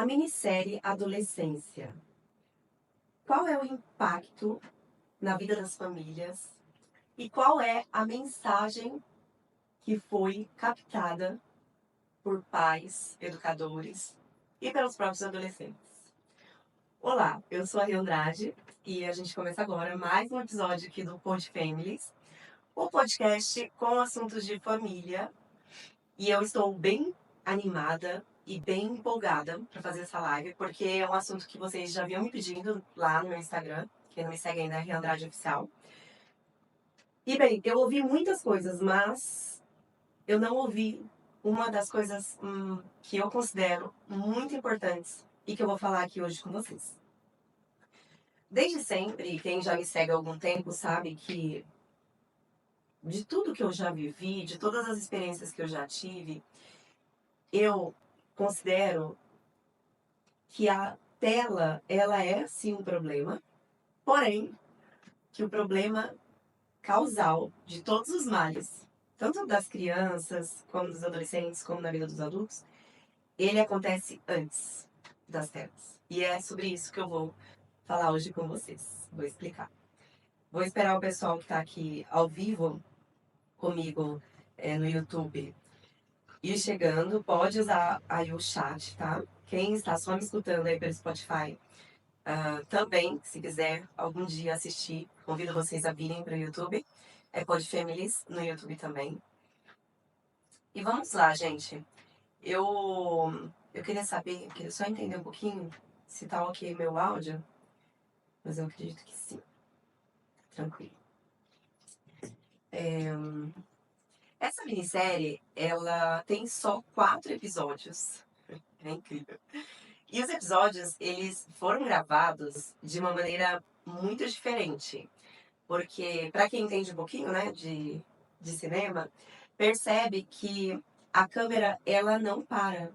A minissérie Adolescência. Qual é o impacto na vida das famílias e qual é a mensagem que foi captada por pais, educadores e pelos próprios adolescentes? Olá, eu sou a Ria Andrade e a gente começa agora mais um episódio aqui do Pod Families, o podcast com assuntos de família. E eu estou bem animada e bem empolgada para fazer essa live, porque é um assunto que vocês já vinham me pedindo lá no meu Instagram. Quem não me segue ainda é Ria Andrade Oficial. E bem, eu ouvi muitas coisas, mas eu não ouvi uma das coisas que eu considero muito importantes e que eu vou falar aqui hoje com vocês. Desde sempre, quem já me segue há algum tempo sabe que de tudo que eu já vivi, de todas as experiências que eu já tive, eu considero que a tela, ela é sim um problema, porém, que o problema causal de todos os males, tanto das crianças, como dos adolescentes, como na vida dos adultos, ele acontece antes das telas. E é sobre isso que eu vou falar hoje com vocês. Vou explicar. Vou esperar o pessoal que está aqui ao vivo comigo no YouTube ir chegando. Pode usar aí o chat, tá? Quem está só me escutando aí pelo Spotify, também, se quiser algum dia assistir, convido vocês a virem para o YouTube. É Pod Families no YouTube também. E vamos lá, gente. Eu queria saber, eu queria só entender um pouquinho se tá ok meu áudio, mas eu acredito que sim. Tranquilo. Essa minissérie, ela tem só 4 episódios. É incrível. E os episódios, eles foram gravados de uma maneira muito diferente. Porque, para quem entende um pouquinho, né, de cinema, percebe que a câmera, ela não para,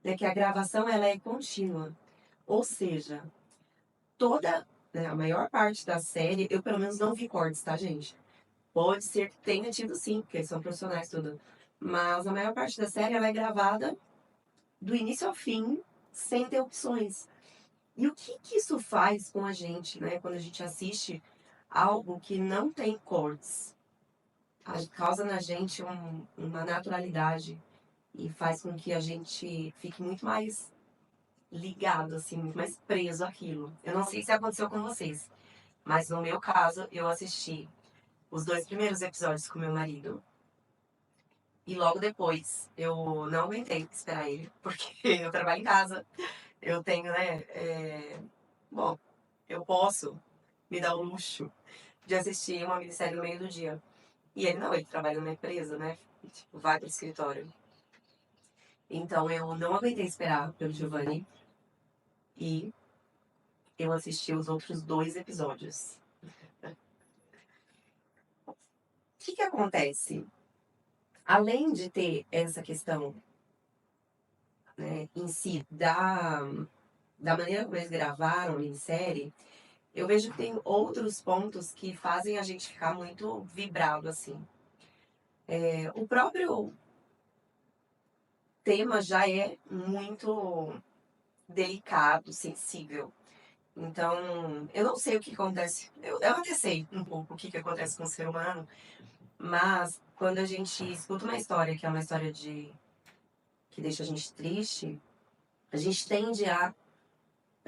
né, que a gravação, ela é contínua. Ou seja, toda, né, a maior parte da série, eu pelo menos não vi cortes, tá, gente? Pode ser que tenha tido sim, porque eles são profissionais tudo. Mas a maior parte da série, ela é gravada do início ao fim, sem interrupções. E o que que isso faz com a gente, né, quando a gente assiste algo que não tem cortes? Causa na gente uma naturalidade e faz com que a gente fique muito mais ligado, assim, muito mais preso àquilo. Eu não sei se aconteceu com vocês, mas no meu caso, eu assisti os 2 primeiros episódios com meu marido e logo depois eu não aguentei esperar ele, porque eu trabalho em casa, eu tenho, né, bom, eu posso me dar o luxo de assistir uma minissérie no meio do dia. E ele não, ele trabalha numa empresa, né? Tipo, vai pro escritório. Então eu não aguentei esperar pelo Giovanni e eu assisti os outros 2 episódios. O que que acontece? Além de ter essa questão, né, em si da maneira como eles gravaram a minissérie, eu vejo que tem outros pontos que fazem a gente ficar muito vibrado, assim. O próprio tema já é muito delicado, sensível. Então, eu não sei o que acontece. Eu até sei um pouco o que que acontece com o ser humano, mas quando a gente escuta uma história que é uma história que deixa a gente triste, a gente tende a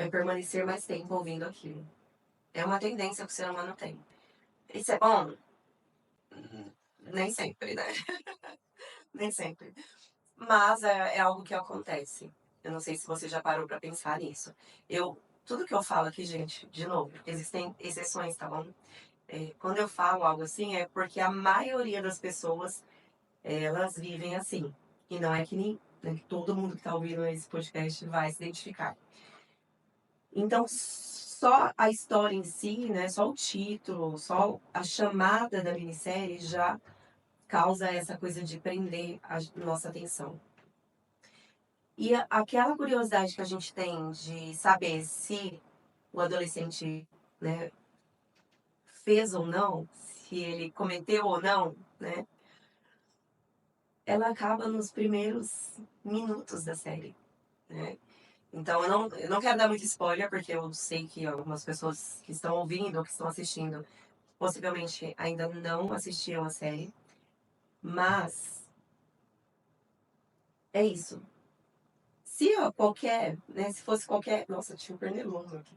permanecer mais tempo ouvindo aquilo. É uma tendência que o ser humano tem. Isso é bom? Nem sempre, né? Nem sempre. Mas é algo que acontece. Eu não sei se você já parou pra pensar nisso. Tudo que eu falo aqui, gente, de novo, existem exceções, tá bom? Quando eu falo algo assim, é porque a maioria das pessoas, elas vivem assim. E não é que nem né, que todo mundo que está ouvindo esse podcast vai se identificar. Então, só a história em si, né, só o título, só a chamada da minissérie já causa essa coisa de prender a nossa atenção. E aquela curiosidade que a gente tem de saber se o adolescente, né, fez ou não, se ele cometeu ou não, né, ela acaba nos primeiros minutos da série, né? Então eu não quero dar muito spoiler, porque eu sei que algumas pessoas que estão ouvindo ou que estão assistindo possivelmente ainda não assistiram a série. Mas é isso. Se qualquer, né, se fosse qualquer. Nossa, tinha um pernilongo aqui.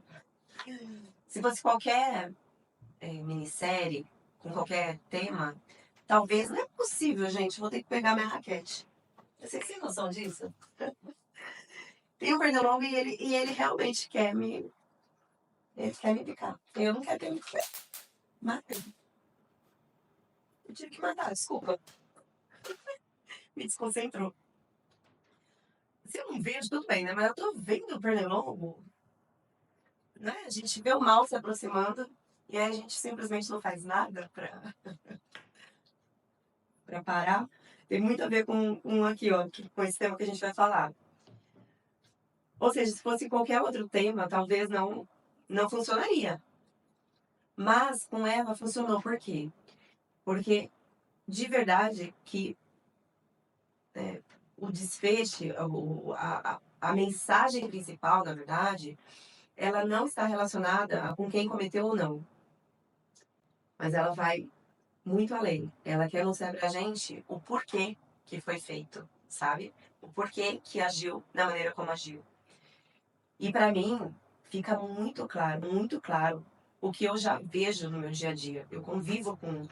Se fosse qualquer minissérie, com qualquer tema, talvez. Não é possível, gente. Vou ter que pegar minha raquete. Vocês têm noção disso? Tem um pernilongo e ele realmente quer me. Ele quer me picar. Eu não quero que ele me pique. Matei. Eu tive que matar, desculpa. Me desconcentrou. Se eu não vejo, tudo bem, né? Mas eu tô vendo o pernilongo, né? A gente vê o mal se aproximando e aí a gente simplesmente não faz nada pra parar. Tem muito a ver com aqui, ó, com esse tema que a gente vai falar. Ou seja, se fosse qualquer outro tema, talvez não funcionaria. Mas com ela funcionou. Por quê? Porque de verdade que o desfecho, a mensagem principal, na verdade, ela não está relacionada com quem cometeu ou não. Mas ela vai muito além. Ela quer mostrar pra gente o porquê que foi feito, sabe? O porquê que agiu da maneira como agiu. E pra mim, fica muito claro o que eu já vejo no meu dia a dia. Eu convivo com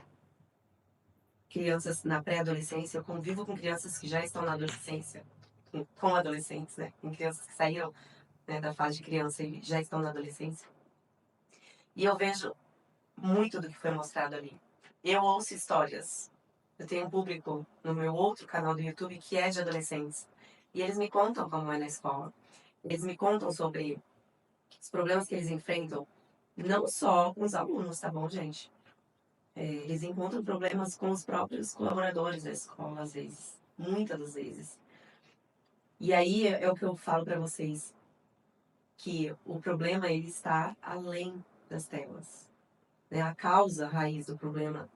crianças na pré-adolescência, eu convivo com crianças que já estão na adolescência, com adolescentes, né? Com crianças que saíram, né, da fase de criança e já estão na adolescência. E eu vejo muito do que foi mostrado ali. Eu ouço histórias. Eu tenho um público no meu outro canal do YouTube que é de adolescentes. E eles me contam como é na escola. Eles me contam sobre os problemas que eles enfrentam, não só com os alunos, tá bom, gente? Eles encontram problemas com os próprios colaboradores da escola, às vezes. Muitas das vezes. E aí é o que eu falo para vocês, que o problema ele está além das telas. Né? A causa a raiz do problema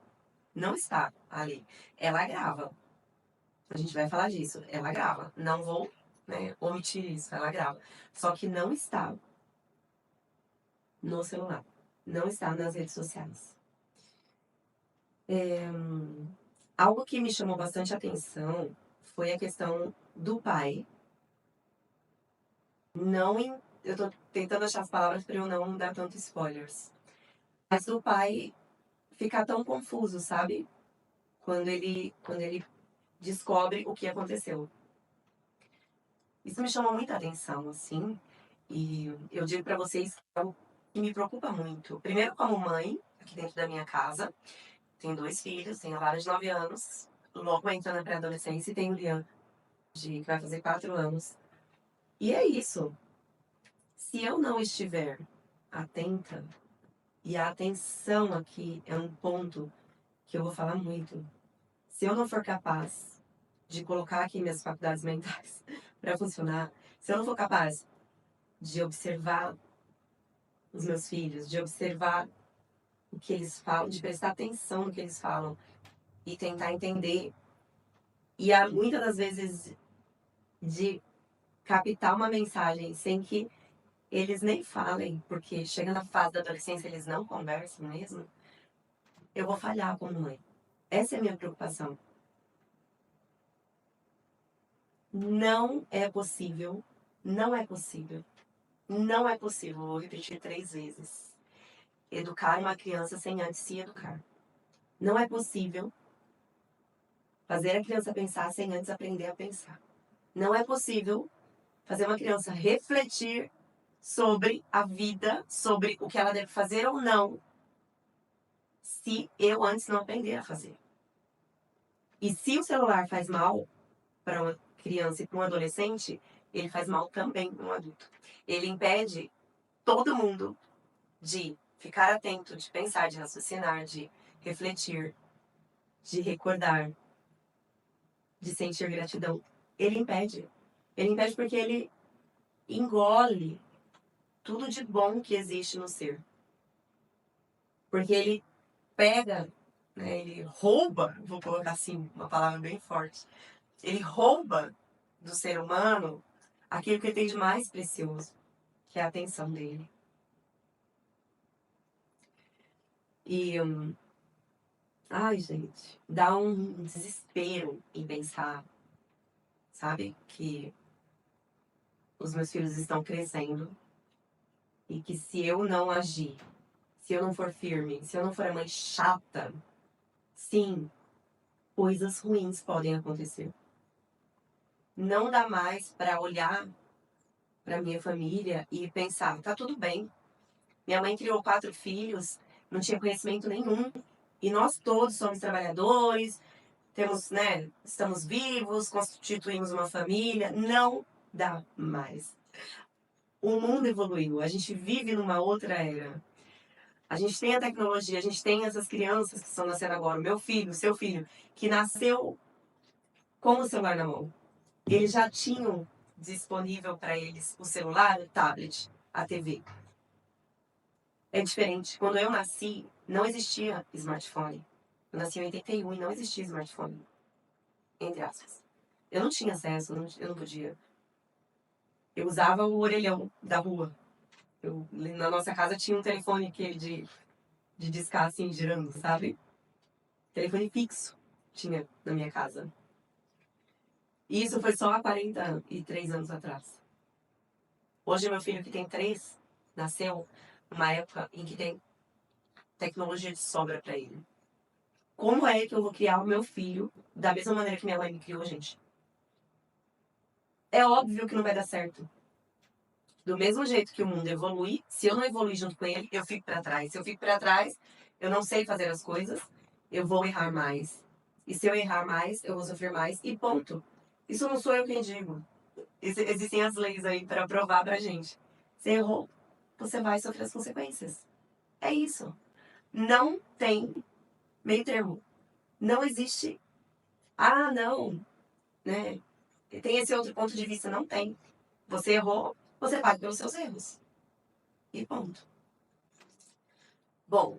não está ali. Ela agrava. A gente vai falar disso. Ela agrava. Não vou, né, omitir isso. Ela agrava. Só que não está no celular. Não está nas redes sociais. Algo que me chamou bastante atenção foi a questão do pai. Não em, eu tô tentando achar as palavras para eu não dar tanto spoilers. Mas do pai ficar tão confuso, sabe? Quando ele descobre o que aconteceu. Isso me chamou muita atenção, assim, e eu digo para vocês que é algo que me preocupa muito. Primeiro, como mãe, aqui dentro da minha casa, tenho dois filhos, tenho a Lara de 9 anos, logo entrando na pré-adolescência, e tenho o Liam, que vai fazer 4 anos. E é isso. Se eu não estiver atenta, e a atenção aqui é um ponto que eu vou falar muito, se eu não for capaz de colocar aqui minhas faculdades mentais para funcionar, se eu não for capaz de observar os meus filhos, de observar o que eles falam, de prestar atenção no que eles falam e tentar entender. E há muitas das vezes de captar uma mensagem sem que eles nem falem, porque chega na fase da adolescência eles não conversam mesmo, eu vou falhar como mãe. Essa é a minha preocupação. Não é possível, não é possível, não é possível, vou repetir 3 vezes, educar uma criança sem antes se educar. Não é possível fazer a criança pensar sem antes aprender a pensar. Não é possível fazer uma criança refletir sobre a vida, sobre o que ela deve fazer ou não, se eu antes não aprender a fazer. E se o celular faz mal para uma criança e para um adolescente, ele faz mal também para um adulto. Ele impede todo mundo de ficar atento, de pensar, de raciocinar, de refletir, de recordar, de sentir gratidão. Ele impede. Ele impede porque ele engole tudo de bom que existe no ser. Porque ele pega, né, ele rouba, vou colocar assim, uma palavra bem forte, ele rouba do ser humano aquilo que ele tem de mais precioso, que é a atenção dele. E, ai, gente, dá um desespero em pensar, sabe, que os meus filhos estão crescendo e que se eu não agir, se eu não for firme, se eu não for a mãe chata, sim, coisas ruins podem acontecer. Não dá mais para olhar para minha família e pensar, tá tudo bem. Minha mãe criou 4 filhos, não tinha conhecimento nenhum, e nós todos somos trabalhadores, temos, né, estamos vivos, constituímos uma família. Não dá mais. O mundo evoluiu, a gente vive numa outra era. A gente tem a tecnologia, a gente tem essas crianças que estão nascendo agora, o meu filho, o seu filho, que nasceu com o celular na mão. Eles já tinham disponível para eles o celular, o tablet, a TV. É diferente. Quando eu nasci, não existia smartphone. Eu nasci em 81 e não existia smartphone. Entre aspas. Eu não tinha acesso, eu não podia. Eu usava o orelhão da rua. Na nossa casa tinha um telefone aquele de discar assim, girando, sabe? Telefone fixo tinha na minha casa. E isso foi só há 43 anos atrás. Hoje, meu filho, que tem 3, nasceu numa época em que tem tecnologia de sobra para ele. Como é que eu vou criar o meu filho da mesma maneira que minha mãe me criou, gente? É óbvio que não vai dar certo. Do mesmo jeito que o mundo evolui, se eu não evoluir junto com ele, eu fico para trás. Se eu fico para trás, eu não sei fazer as coisas, eu vou errar mais. E se eu errar mais, eu vou sofrer mais e ponto. Isso não sou eu quem digo. Existem as leis aí para provar pra gente. Você errou, você vai sofrer as consequências. É isso. Não tem meio termo. Não existe. Ah, não, né? Tem esse outro ponto de vista. Não tem. Você errou, você paga pelos seus erros. E ponto. Bom,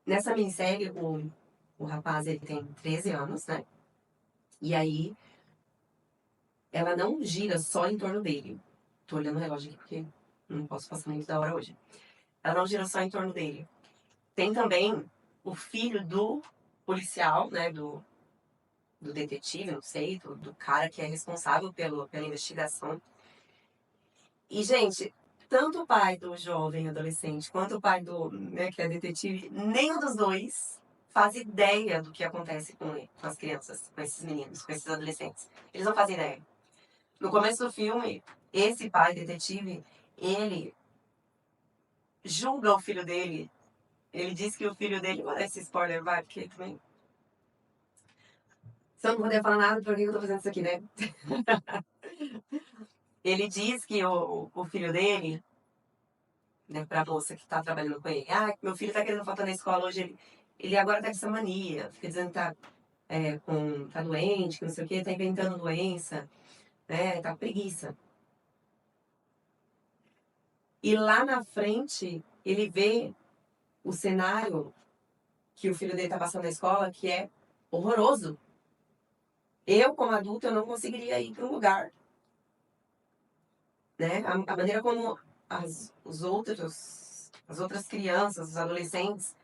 nessa minissérie, o rapaz ele tem 13 anos, né? E aí, ela não gira só em torno dele. Tô olhando o relógio aqui porque não posso passar muito da hora hoje. Ela não gira só em torno dele. Tem também o filho do policial, né? Do detetive, não sei, do cara que é responsável pela investigação. E, gente, tanto o pai do jovem adolescente quanto o pai do, né, que é detetive, nenhum dos dois faz ideia do que acontece com as crianças, com esses meninos, com esses adolescentes. Eles não fazem ideia. No começo do filme, esse pai detetive, ele julga o filho dele. Ele diz que o filho dele, olha esse spoiler, vai, porque também. Se eu não puder falar nada, por que eu tô fazendo isso aqui, né? Ele diz que o filho dele, né, pra moça que tá trabalhando com ele, ah, meu filho tá querendo faltar na escola hoje, ele agora tá com essa mania, fica dizendo que tá doente, que não sei o quê, tá inventando doença, né, tá com preguiça. E lá na frente, ele vê o cenário que o filho dele tá passando na escola, que é horroroso. Eu, como adulto, eu não conseguiria ir para um lugar, né? A maneira como as outras crianças, os adolescentes,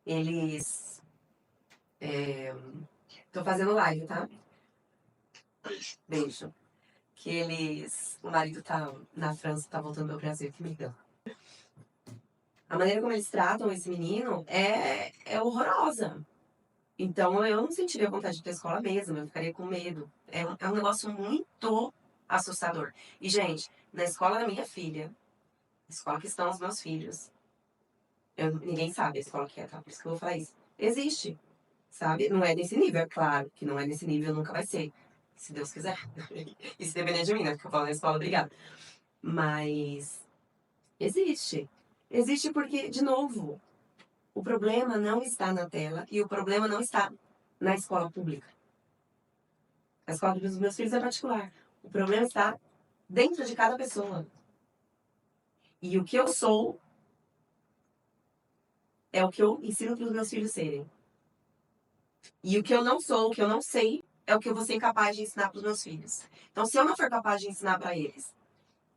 eles... Tô fazendo live, tá? Beijo. Que eles... O marido tá na França, tá voltando ao Brasil, que me deu. A maneira como eles tratam esse menino é horrorosa. Então eu não sentiria vontade de ir pra escola mesmo, eu ficaria com medo. É um negócio muito assustador. E, gente, na escola da minha filha, escola que estão os meus filhos, ninguém sabe a escola que é, tá? Por isso que eu vou falar isso. Existe, sabe? Não é nesse nível, é claro que não é nesse nível, nunca vai ser. Se Deus quiser. E se depender de mim, né? Porque eu falo na escola, obrigada. Mas existe. Existe porque, de novo, o problema não está na tela e o problema não está na escola pública. A escola dos meus filhos é particular. O problema está dentro de cada pessoa. E o que eu sou é o que eu ensino para os meus filhos serem. E o que eu não sou, o que eu não sei, é o que eu vou ser capaz de ensinar para os meus filhos. Então, se eu não for capaz de ensinar para eles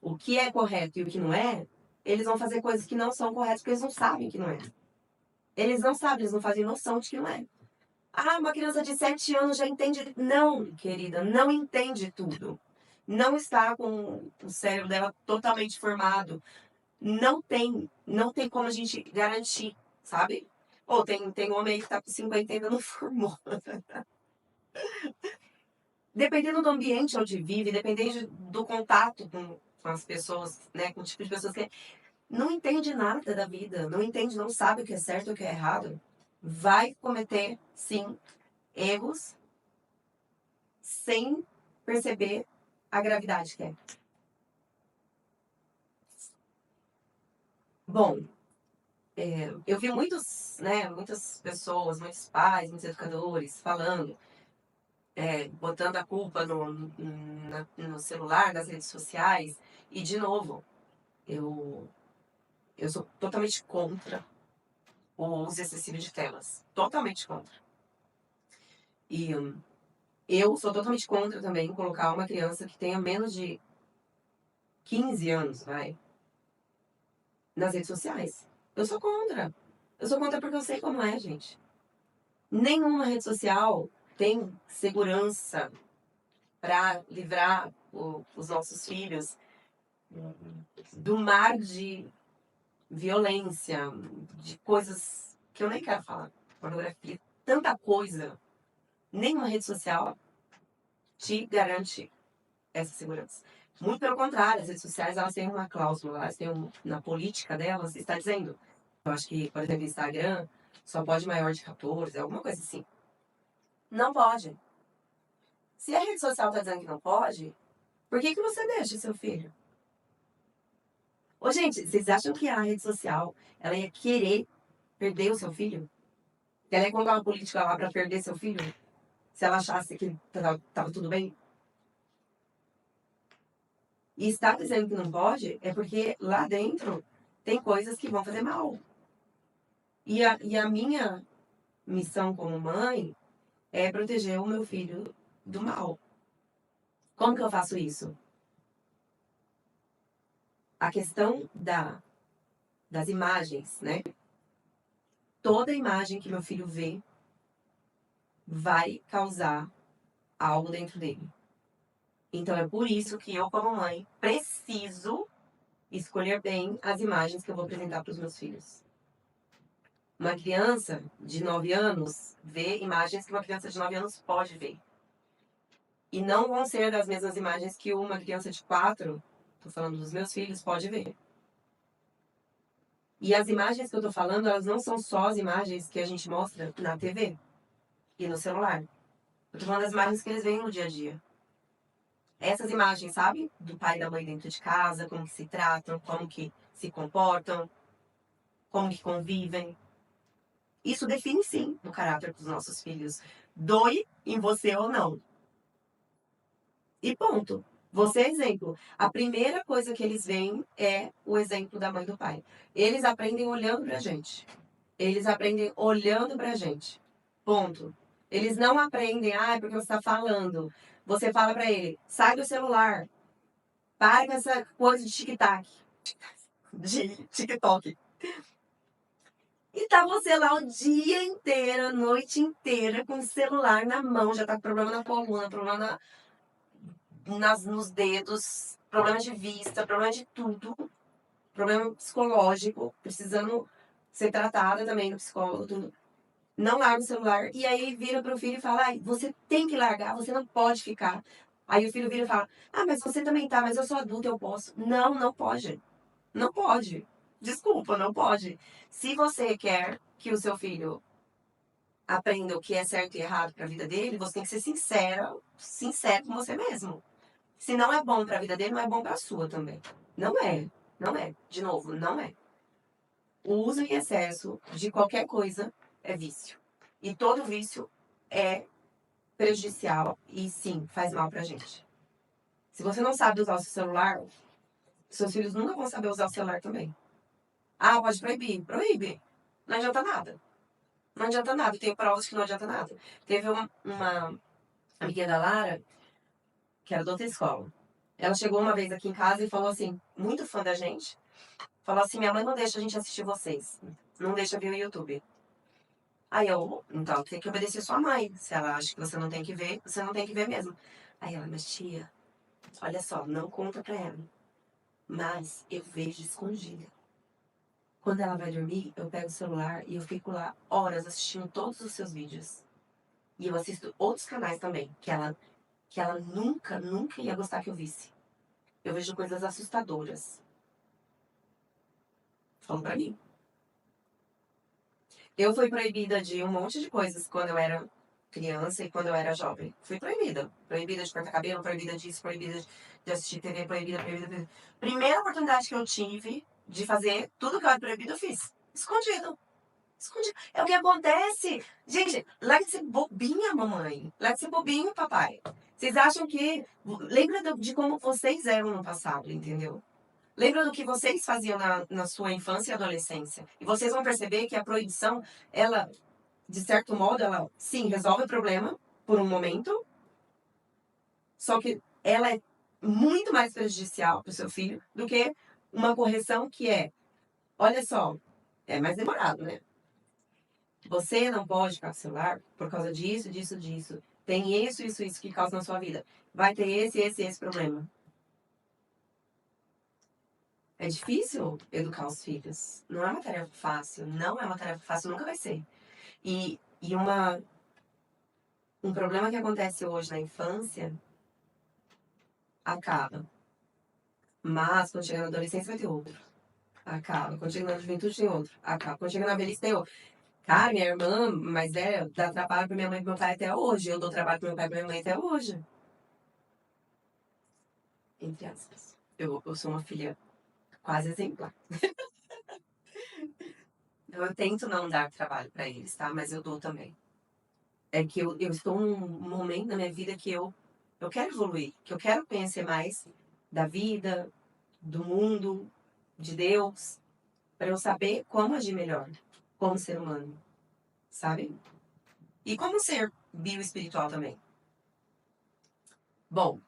o que é correto e o que não é, eles vão fazer coisas que não são corretas porque eles não sabem que não é. Eles não sabem, eles não fazem noção de que não é. Ah, uma criança de 7 anos já entende. Não, querida, não entende tudo. Não está com o cérebro dela totalmente formado. Não tem como a gente garantir, sabe? Ou tem homem aí que tá com 50 e ainda não formou. Dependendo do ambiente onde vive, dependendo do contato com as pessoas, né? Com o tipo de pessoas que não entende nada da vida, não entende, não sabe o que é certo e o que é errado, vai cometer, sim, erros sem perceber a gravidade que é. Bom, eu vi muitas pessoas, muitos pais, muitos educadores falando, botando a culpa no celular, nas redes sociais. E, de novo, eu, eu sou totalmente contra o uso excessivo de telas. Totalmente contra. E eu sou totalmente contra também colocar uma criança que tenha menos de 15 anos, vai, nas redes sociais. Eu sou contra. Eu sou contra porque eu sei como é, gente. Nenhuma rede social tem segurança para livrar os nossos filhos do mar de violência, de coisas que eu nem quero falar. Pornografia, tanta coisa. Nenhuma rede social te garante essa segurança. Muito pelo contrário, as redes sociais elas têm uma cláusula, elas têm na política delas, está dizendo. Eu acho que, por exemplo, Instagram só pode maior de 14, alguma coisa assim. Não pode. Se a rede social está dizendo que não pode, por que você deixa seu filho? Ô, gente, vocês acham que a rede social ela ia querer perder o seu filho? Ela ia colocar uma política lá para perder seu filho? Se ela achasse que tava tudo bem? E está dizendo que não pode é porque lá dentro tem coisas que vão fazer mal. E a minha missão como mãe é proteger o meu filho do mal. Como que eu faço isso? A questão das imagens, né? Toda imagem que meu filho vê vai causar algo dentro dele. Então é por isso que eu, como mãe, preciso escolher bem as imagens que eu vou apresentar para os meus filhos. Uma criança de 9 anos vê imagens que uma criança de 9 anos pode ver. E não vão ser das mesmas imagens que uma criança de 4, tô falando dos meus filhos, pode ver. E as imagens que eu tô falando, elas não são só as imagens que a gente mostra na TV e no celular. Eu tô falando das imagens que eles veem no dia a dia. Essas imagens, sabe? Do pai e da mãe dentro de casa, como que se tratam, como que se comportam, como que convivem. Isso define sim o caráter dos nossos filhos. Doe em você ou não. E ponto. Você é exemplo. A primeira coisa que eles veem é o exemplo da mãe e do pai. Eles aprendem olhando pra gente. Eles aprendem olhando pra gente. Ponto. Eles não aprendem, porque você está falando. Você fala pra ele, sai do celular. Para com essa coisa de tic-tac. De TikTok. E tá você lá o dia inteiro, a noite inteira, com o celular na mão, já tá com problema na coluna, problema nos dedos, problema de vista, problema de tudo, problema psicológico, precisando ser tratada também no psicólogo, tudo. Não larga o celular. E aí vira pro filho e fala, ai, você tem que largar, você não pode ficar. Aí o filho vira e fala, mas você também tá, mas eu sou adulta, eu posso. Não, não pode. Não pode. Desculpa, não pode. Se você quer que o seu filho aprenda o que é certo e errado para a vida dele, você tem que ser sincero com você mesmo. Se não é bom para a vida dele, não é bom para a sua também. Não é. Não é. De novo, não é. O uso em excesso de qualquer coisa é vício. E todo vício é prejudicial e sim, faz mal pra gente. Se você não sabe usar o seu celular, seus filhos nunca vão saber usar o celular também. Pode proibir. Proíbe. Não adianta nada. Não adianta nada. Eu tenho provas que não adianta nada. Teve uma A amiguinha da Lara, que era da outra escola, ela chegou uma vez aqui em casa e falou assim, muito fã da gente, falou assim, minha mãe não deixa a gente assistir vocês, não deixa ver o YouTube. Aí eu, então, tem que obedecer sua mãe. Se ela acha que você não tem que ver, você não tem que ver mesmo. Aí ela, mas tia, olha só, não conta pra ela. Mas eu vejo escondida. Quando ela vai dormir, eu pego o celular e eu fico lá horas assistindo todos os seus vídeos. E eu assisto outros canais também, que ela nunca, nunca ia gostar que eu visse. Eu vejo coisas assustadoras. Falando pra mim. Eu fui proibida de um monte de coisas quando eu era criança e quando eu era jovem. Fui proibida. Proibida de cortar cabelo, proibida disso, proibida de assistir TV, proibida, proibida, proibida. Primeira oportunidade que eu tive de fazer tudo que eu era proibido, eu fiz. Escondido. Escondido. É o que acontece. Gente, larga de ser bobinha, mamãe. Larga de ser bobinho, papai. Vocês acham que. Lembra de como vocês eram no passado, entendeu? Lembra do que vocês faziam na sua infância e adolescência. E vocês vão perceber que a proibição, ela, de certo modo, ela, sim, resolve o problema por um momento, só que ela é muito mais prejudicial para o seu filho do que uma correção que é, olha só, é mais demorado, né? Você não pode ficar com o celular por causa disso, disso, disso. Tem isso que causa na sua vida. Vai ter esse problema. É difícil educar os filhos. Não é uma tarefa fácil. Não é uma tarefa fácil, nunca vai ser. E um problema que acontece hoje na infância acaba. Mas quando chega na adolescência vai ter outro. Acaba. Quando chega na juventude tem outro. Acaba. Quando chega na velhice tem outro. Cara, minha irmã, mas dá trabalho pra minha mãe e pro meu pai até hoje. Eu dou trabalho pro meu pai e pra minha mãe até hoje. Entre aspas. Eu sou uma filha quase exemplar. Então eu tento não dar trabalho pra eles, tá? Mas eu dou também. É que eu estou num momento na minha vida que eu quero evoluir, que eu quero conhecer mais da vida, do mundo, de Deus, para eu saber como agir melhor, como ser humano, sabe? E como ser bioespiritual também. Bom,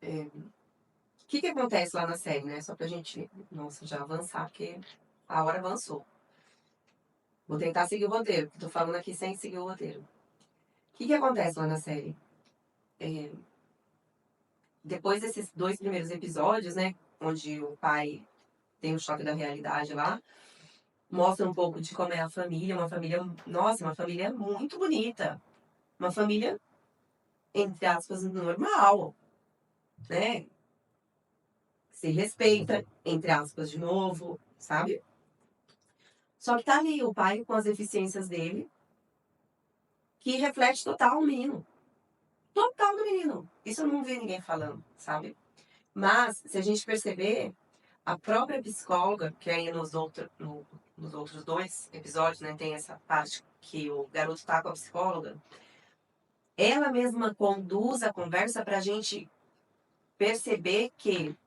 o que acontece lá na série, né? Só pra gente, nossa, já avançar, porque a hora avançou. Vou tentar seguir o roteiro, porque tô falando aqui sem seguir o roteiro. O que acontece lá na série? Depois desses 2 primeiros episódios, né? Onde o pai tem o choque da realidade lá, mostra um pouco de como é a família, uma família, nossa, uma família muito bonita. Uma família, entre aspas, normal, né? Se respeita, entre aspas, de novo, sabe? Só que tá ali o pai com as deficiências dele, que reflete total o menino. Total do menino. Isso eu não vi ninguém falando, sabe? Mas, se a gente perceber, a própria psicóloga, que aí nos outros 2 episódios, né, tem essa parte que o garoto tá com a psicóloga, ela mesma conduz a conversa pra gente perceber que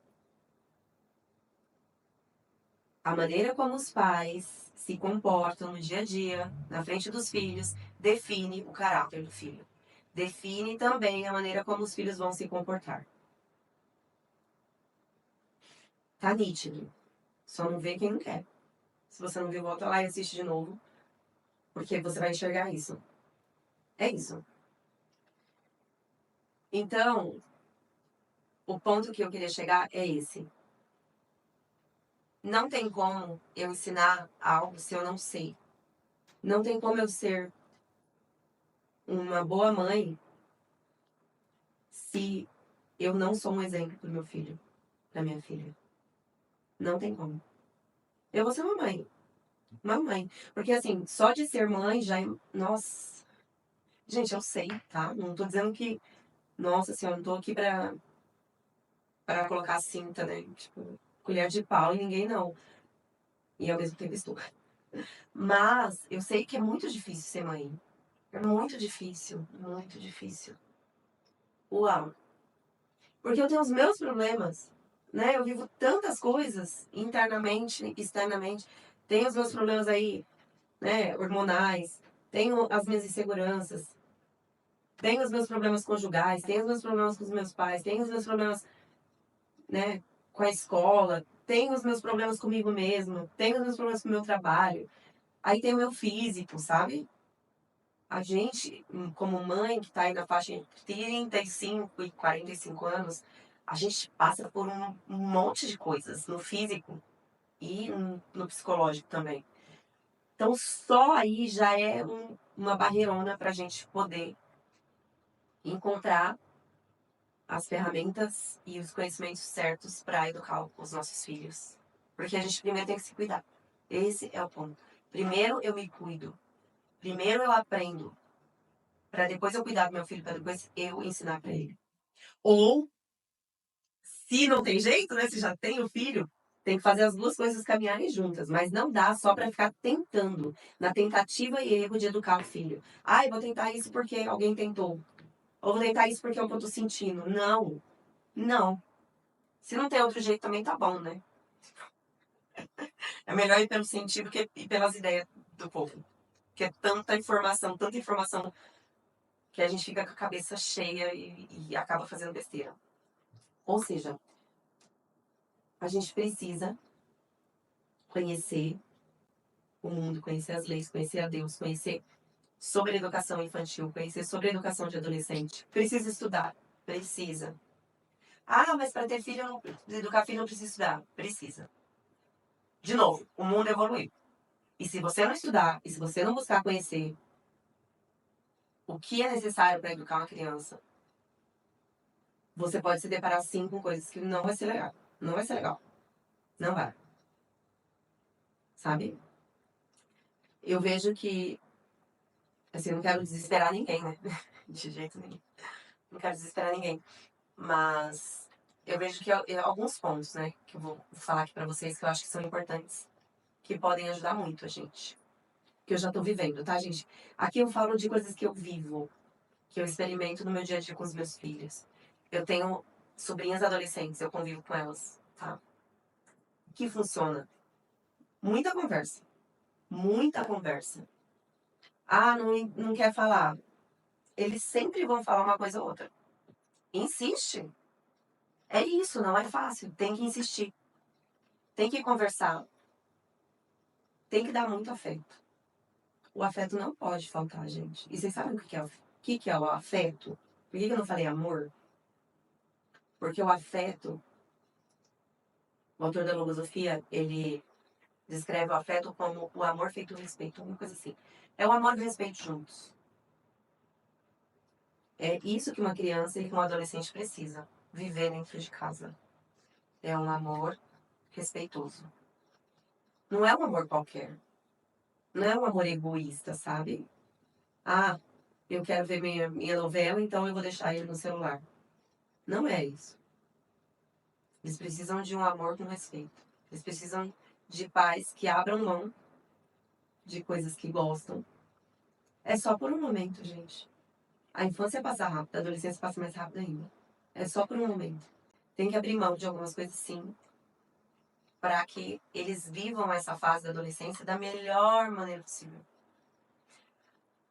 a maneira como os pais se comportam no dia a dia, na frente dos filhos, define o caráter do filho. Define também a maneira como os filhos vão se comportar. Tá nítido. Só não vê quem não quer. Se você não viu, volta lá e assiste de novo, porque você vai enxergar isso. É isso. Então, o ponto que eu queria chegar é esse. Não tem como eu ensinar algo se eu não sei. Não tem como eu ser uma boa mãe se eu não sou um exemplo pro meu filho, pra minha filha. Não tem como. Eu vou ser uma mãe. Uma mãe. Porque assim, só de ser mãe já é. Nossa. Gente, eu sei, tá? Não tô dizendo que. Nossa senhora, não tô aqui pra colocar cinta, né? Tipo, colher de pau em ninguém, não. E ao mesmo tempo estou. Mas eu sei que é muito difícil ser mãe. É muito difícil. Muito difícil. Uau. Porque eu tenho os meus problemas, né? Eu vivo tantas coisas internamente, externamente. Tenho os meus problemas aí, né? Hormonais. Tenho as minhas inseguranças. tenho os meus problemas conjugais, tenho os meus problemas com os meus pais, tenho os meus problemas, né, com a escola, tenho os meus problemas comigo mesmo, tenho os meus problemas com o meu trabalho, aí tem o meu físico, sabe? A gente, como mãe que tá aí na faixa entre 35 e 45 anos, a gente passa por um monte de coisas no físico e no psicológico também. Então, só aí já é uma barreirona para a gente poder encontrar as ferramentas e os conhecimentos certos para educar os nossos filhos. Porque a gente primeiro tem que se cuidar. Esse é o ponto. Primeiro eu me cuido. Primeiro eu aprendo. Para depois eu cuidar do meu filho, para depois eu ensinar para ele. Ou, se não tem jeito, né? Se já tem o filho, tem que fazer as duas coisas caminharem juntas. Mas não dá só para ficar tentando, na tentativa e erro de educar o filho. Ah, eu vou tentar isso porque alguém tentou. Ou vou tentar isso porque é o que eu tô sentindo. Não, não. Se não tem outro jeito também tá bom, né? É melhor ir pelo sentido que ir pelas ideias do povo. Que é tanta informação que a gente fica com a cabeça cheia e acaba fazendo besteira. Ou seja, a gente precisa conhecer o mundo, conhecer as leis, conhecer a Deus, conhecer sobre a educação infantil, conhecer sobre a educação de adolescente. Precisa estudar, precisa. Ah, mas para ter filho, não, educar filho não precisa estudar. Precisa. De novo, o mundo evoluiu. E se você não estudar, e se você não buscar conhecer o que é necessário para educar uma criança, você pode se deparar sim com coisas que não vai ser legal. Não vai ser legal. Não vai. Sabe? Eu vejo que, assim, eu não quero desesperar ninguém, né? De jeito nenhum. Não quero desesperar ninguém. Mas eu vejo que alguns pontos, né, que eu vou falar aqui pra vocês que eu acho que são importantes, que podem ajudar muito a gente. Que eu já tô vivendo, tá, gente? Aqui eu falo de coisas que eu vivo, que eu experimento no meu dia a dia com os meus filhos. Eu tenho sobrinhas adolescentes, eu convivo com elas, tá? Que funciona? Muita conversa. Muita conversa. Ah, não quer falar. Eles sempre vão falar uma coisa ou outra. Insiste. É isso, não é fácil. Tem que insistir. Tem que conversar. Tem que dar muito afeto. O afeto não pode faltar, gente. E vocês sabem o que é que é o afeto? Por que eu não falei amor? Porque o afeto, o autor da logosofia, ele descreve o afeto como o amor feito respeito, uma coisa assim. É o amor e o respeito juntos. É isso que uma criança e que um adolescente precisa viver dentro de casa. É um amor respeitoso. Não é um amor qualquer. Não é um amor egoísta, sabe? Ah, eu quero ver minha novela, então eu vou deixar ele no celular. Não é isso. Eles precisam de um amor com respeito. Eles precisam de pais que abram mão de coisas que gostam. É só por um momento, gente. A infância passa rápido, a adolescência passa mais rápido ainda. É só por um momento. Tem que abrir mão de algumas coisas, sim, para que eles vivam essa fase da adolescência da melhor maneira possível.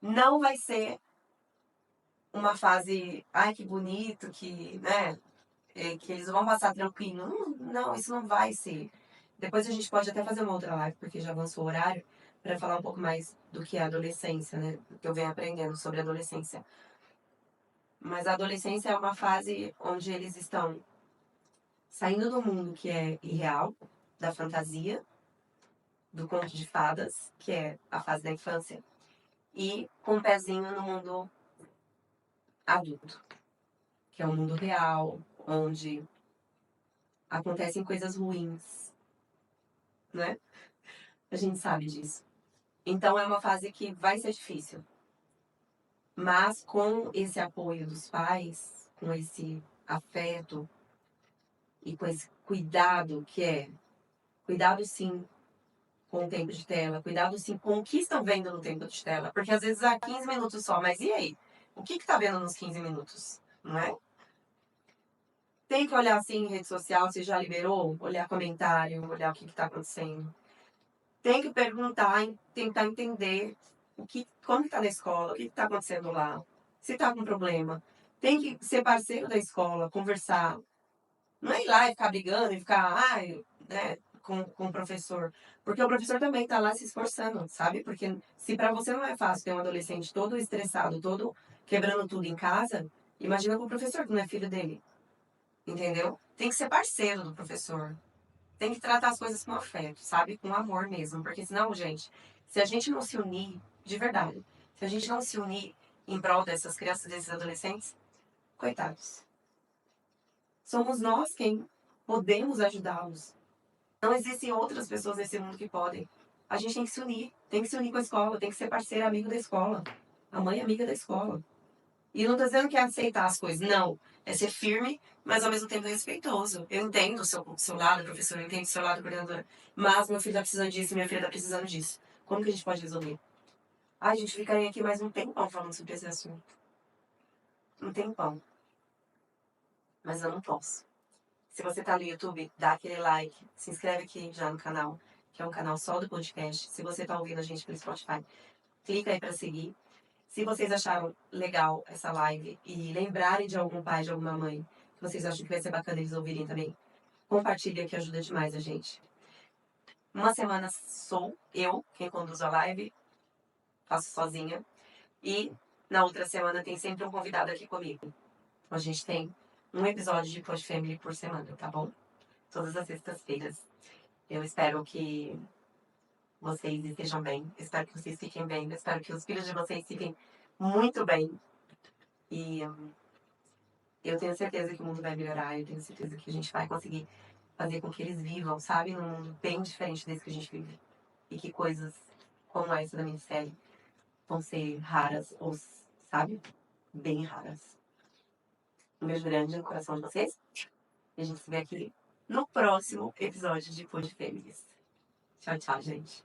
Não vai ser uma fase, ai que bonito, que, né, que eles vão passar tranquilo. Não, não, isso não vai ser. Depois a gente pode até fazer uma outra live, porque já avançou o horário, para falar um pouco mais do que é a adolescência, né? Do que eu venho aprendendo sobre a adolescência. Mas a adolescência é uma fase onde eles estão saindo do mundo que é irreal, da fantasia, do conto de fadas, que é a fase da infância, e com um pezinho no mundo adulto, que é o mundo real, onde acontecem coisas ruins, né? A gente sabe disso. Então é uma fase que vai ser difícil. Mas com esse apoio dos pais, com esse afeto e com esse cuidado que é cuidado sim com o tempo de tela, cuidado sim com o que estão vendo no tempo de tela, porque às vezes há 15 minutos só, mas e aí? O que tá vendo nos 15 minutos, não é? Tem que olhar assim em rede social, se já liberou, olhar comentário, olhar o que tá acontecendo. Tem que perguntar, tentar entender como que tá na escola, o que tá acontecendo lá. se tá com problema. Tem que ser parceiro da escola, conversar. Não é ir lá e ficar brigando e ficar, ai, né, com o professor. Porque o professor também tá lá se esforçando, sabe? Porque se pra você não é fácil ter um adolescente todo estressado, todo quebrando tudo em casa, imagina com o professor que não é filho dele. Entendeu? Tem que ser parceiro do professor. Tem que tratar as coisas com afeto, sabe? Com amor mesmo. Porque senão, gente, se a gente não se unir, de verdade, se a gente não se unir em prol dessas crianças, desses adolescentes, coitados. Somos nós quem podemos ajudá-los. Não existem outras pessoas nesse mundo que podem. A gente tem que se unir com a escola, tem que ser parceiro, amigo da escola. A mãe é amiga da escola. E não tô dizendo que é aceitar as coisas, não. É ser firme, mas ao mesmo tempo respeitoso. Eu entendo o seu lado, professor, eu entendo o seu lado, coordenadora. Mas meu filho tá precisando disso, minha filha tá precisando disso. Como que a gente pode resolver? Ai, a gente ficaria aqui mais um tempão falando sobre esse assunto. Um tempão. Mas eu não posso. Se você tá no YouTube, dá aquele like, se inscreve aqui já no canal, que é um canal só do podcast. Se você tá ouvindo a gente pelo Spotify, clica aí pra seguir. Se vocês acharam legal essa live e lembrarem de algum pai, de alguma mãe, que vocês acham que vai ser bacana eles ouvirem também, compartilha que ajuda demais a gente. Uma semana sou eu quem conduz a live, faço sozinha. E na outra semana tem sempre um convidado aqui comigo. A gente tem um episódio de Pod Family por semana, tá bom? Todas as sextas-feiras. Eu espero que vocês estejam bem. Espero que vocês fiquem bem. Espero que os filhos de vocês fiquem muito bem. E eu tenho certeza que o mundo vai melhorar. Eu tenho certeza que a gente vai conseguir fazer com que eles vivam, sabe? Num mundo bem diferente desse que a gente vive. E que coisas como essa da minissérie vão ser raras, ou, sabe? Bem raras. Um beijo grande no coração de vocês. E a gente se vê aqui no próximo episódio de Pod Fêmeas. Tchau, tchau, gente.